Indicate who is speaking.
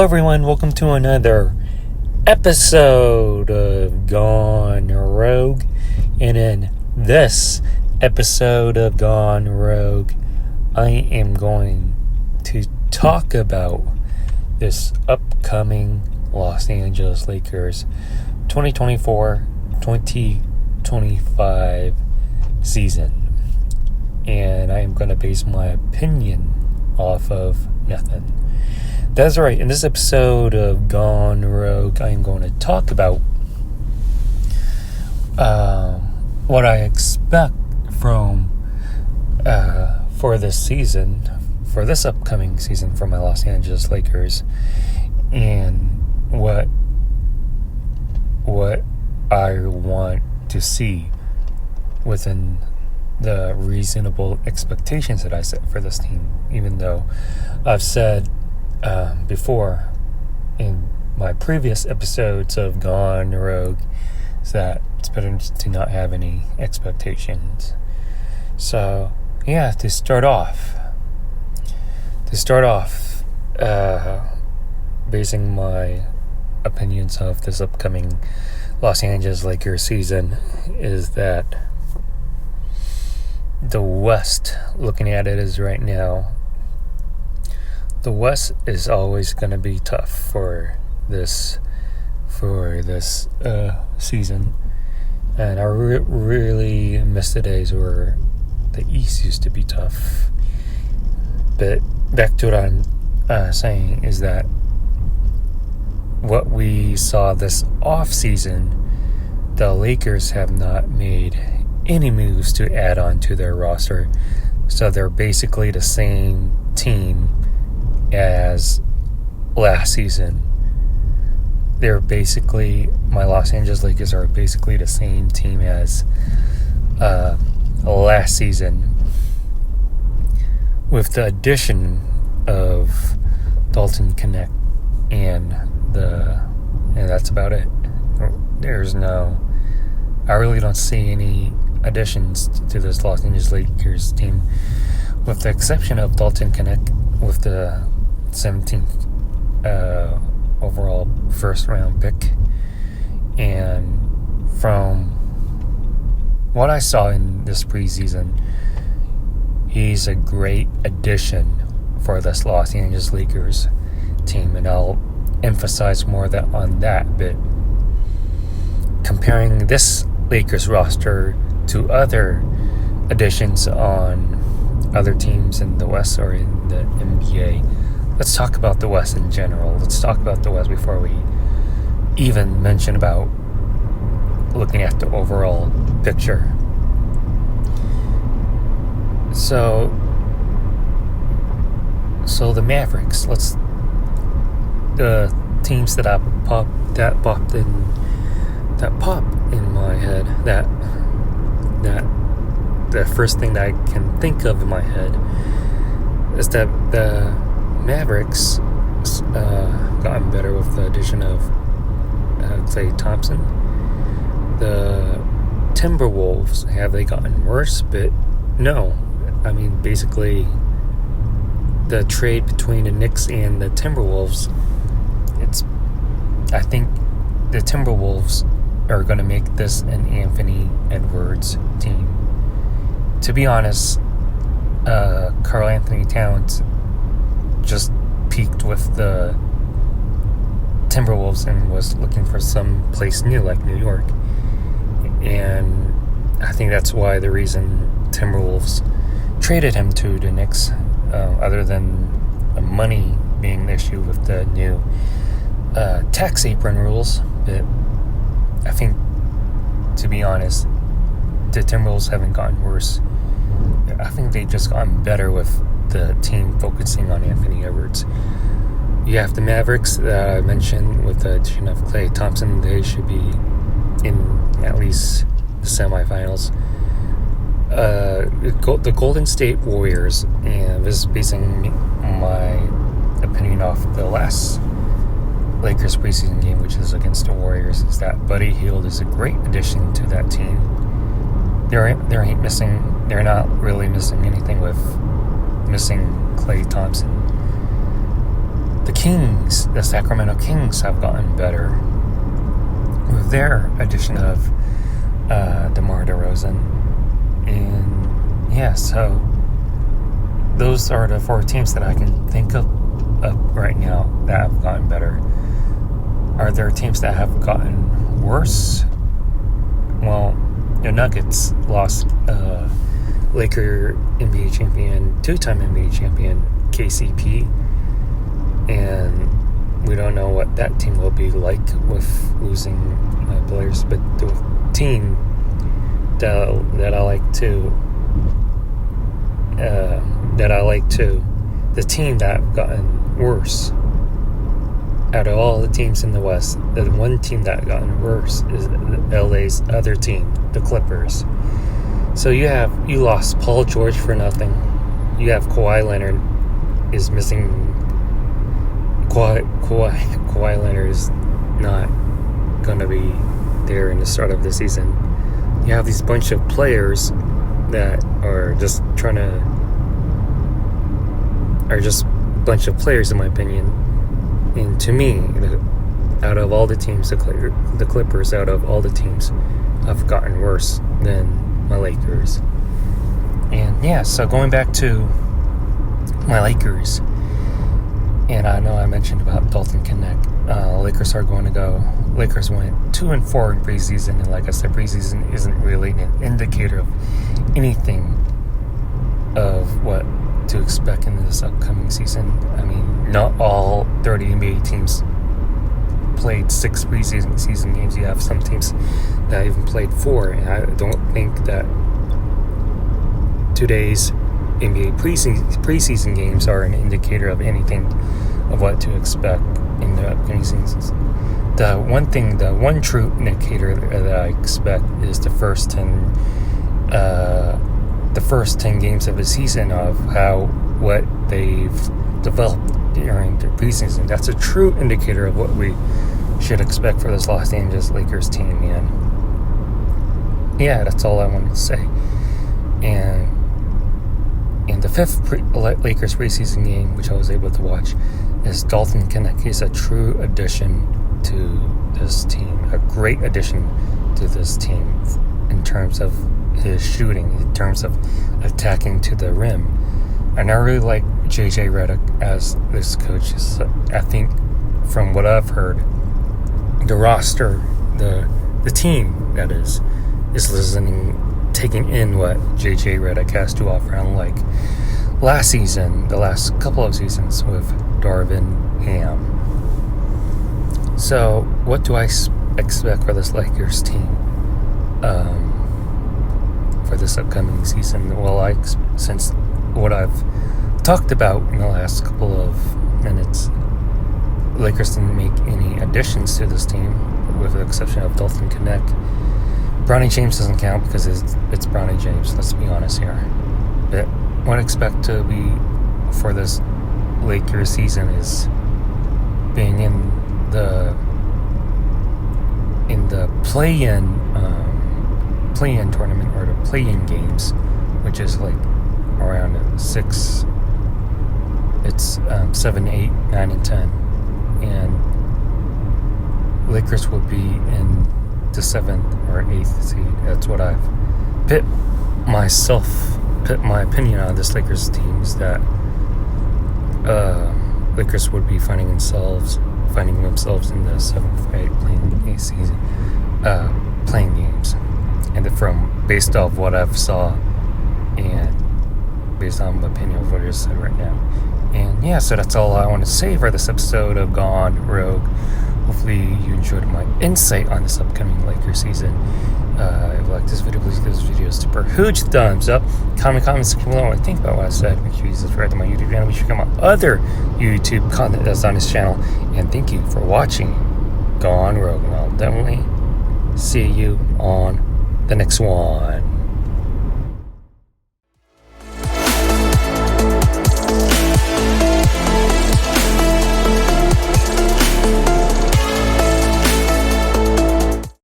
Speaker 1: everyone, welcome to another episode of Gone Rogue. And in this episode of Gone Rogue, I am going to talk about this upcoming Los Angeles Lakers 2024-2025 season. And I am going to base my opinion off of nothing. That's right. In this episode of Gone Rogue, I am going to talk about what I expect from for this season, for this upcoming season for my Los Angeles Lakers, and what I want to see within the reasonable expectations that I set for this team. Even though I've said before in my previous episodes of Gone Rogue is that it's better to not have any expectations. So yeah, to start off basing my opinions of this upcoming Los Angeles Lakers season is that the West, looking at it as right now, the West is always going to be tough for this season, and I really miss the days where the East used to be tough. But back to what I'm saying is that what we saw this off season, the Lakers have not made any moves to add on to their roster, so they're basically the same team as last season. They're basically, my Los Angeles Lakers are basically the same team as last season, with the addition of Dalton Knecht, and that's about it. I really don't see any additions to this Los Angeles Lakers team, with the exception of Dalton Knecht with the 17th overall first round pick. And from what I saw in this preseason, he's a great addition for this Los Angeles Lakers team, and I'll emphasize more on that bit. Comparing this Lakers roster to other additions on other teams in the West or in the NBA. Let's talk about the West in general. Let's talk about the West before we even mention about looking at the overall picture. So the Mavericks. The teams that popped in my head. That the first thing that I can think of in my head is that the Mavericks gotten better with the addition of Klay Thompson. The Timberwolves, have they gotten worse? But no. I mean, basically, the trade between the Knicks and the Timberwolves, I think the Timberwolves are going to make this an Anthony Edwards team. To be honest, Karl Anthony Towns just peaked with the Timberwolves and was looking for some place new like New York. And I think that's why the reason Timberwolves traded him to the Knicks, other than the money being the issue with the new tax apron rules. But I think, to be honest, the Timberwolves haven't gotten worse. I think they've just gotten better with the team focusing on Anthony Edwards. You have the Mavericks that I mentioned with the addition of Klay Thompson. They should be in at least the semifinals. The Golden State Warriors, and this is basing my opinion off the last Lakers preseason game, which is against the Warriors, is that Buddy Hield is a great addition to that team. They're not really missing anything with missing Klay Thompson. the Kings, the Sacramento Kings, have gotten better with their addition of DeMar DeRozan. And yeah, so those are the 4 teams that I can think of right now that have gotten better. Are there teams that have gotten worse? Well, the Nuggets lost Laker NBA champion, 2-time NBA champion KCP, and we don't know what that team will be like with losing players. But the team that I like to, the team that have gotten worse out of all the teams in the West, the one team that have gotten worse is LA's other team, the Clippers. So you lost Paul George for nothing. You have Kawhi Leonard is missing. Kawhi Leonard is not going to be there in the start of the season. You have these bunch of players that are just a bunch of players, in my opinion. And to me, out of all the teams, the Clippers, out of all the teams, have gotten worse than my Lakers. And yeah, so going back to my Lakers, and I know I mentioned about Dalton Knecht. Lakers went 2-4 in preseason, and like I said, preseason isn't really an indicator of anything of what to expect in this upcoming season. I mean, not all 30 NBA teams played 6 preseason games. You have some teams that even played 4, and I don't think that today's NBA preseason games are an indicator of anything of what to expect in the upcoming seasons. The one true indicator that I expect is the first 10 games of the season of what they've developed during the preseason. That's a true indicator of what we should expect for this Los Angeles Lakers team. And yeah, that's all I wanted to say. And in the 5th Lakers preseason game, which I was able to watch, is Dalton Knecht. He's a true addition to this team, a great addition to this team in terms of his shooting, in terms of attacking to the rim. And I really like JJ Redick as this coach. I think from what I've heard, the roster, the team that is listening, taking in what JJ Redick has to offer, unlike last season, the last couple of seasons with Darvin Ham. So, what do I expect for this Lakers team for this upcoming season? Well, since what I've talked about in the last couple of minutes, Lakers didn't make any additions to this team, with the exception of Dalton Knecht. Bronny James doesn't count because it's Bronny James, let's be honest here. But what I expect to be for this Lakers season is being in the play-in tournament, or the play-in games, which is like around 6. It's 7, 8, 9, and 10, and Lakers will be in the 7th or 8th seed. That's what I've put my opinion on this Lakers team is that Lakers would be finding themselves in the 7th or 8th playing games, and based off what I've saw and based on my opinion of what I just said right now. And yeah, so that's all I want to say for this episode of Gone Rogue. Hopefully you enjoyed my insight on this upcoming Lakers season. If you like this video, please give this video a super huge thumbs up. Comment section below what you think about what I said. Make sure you subscribe to my YouTube channel. Make sure you check out my other YouTube content that's on this channel. And thank you for watching Gone Rogue. And I'll definitely see you on the next one.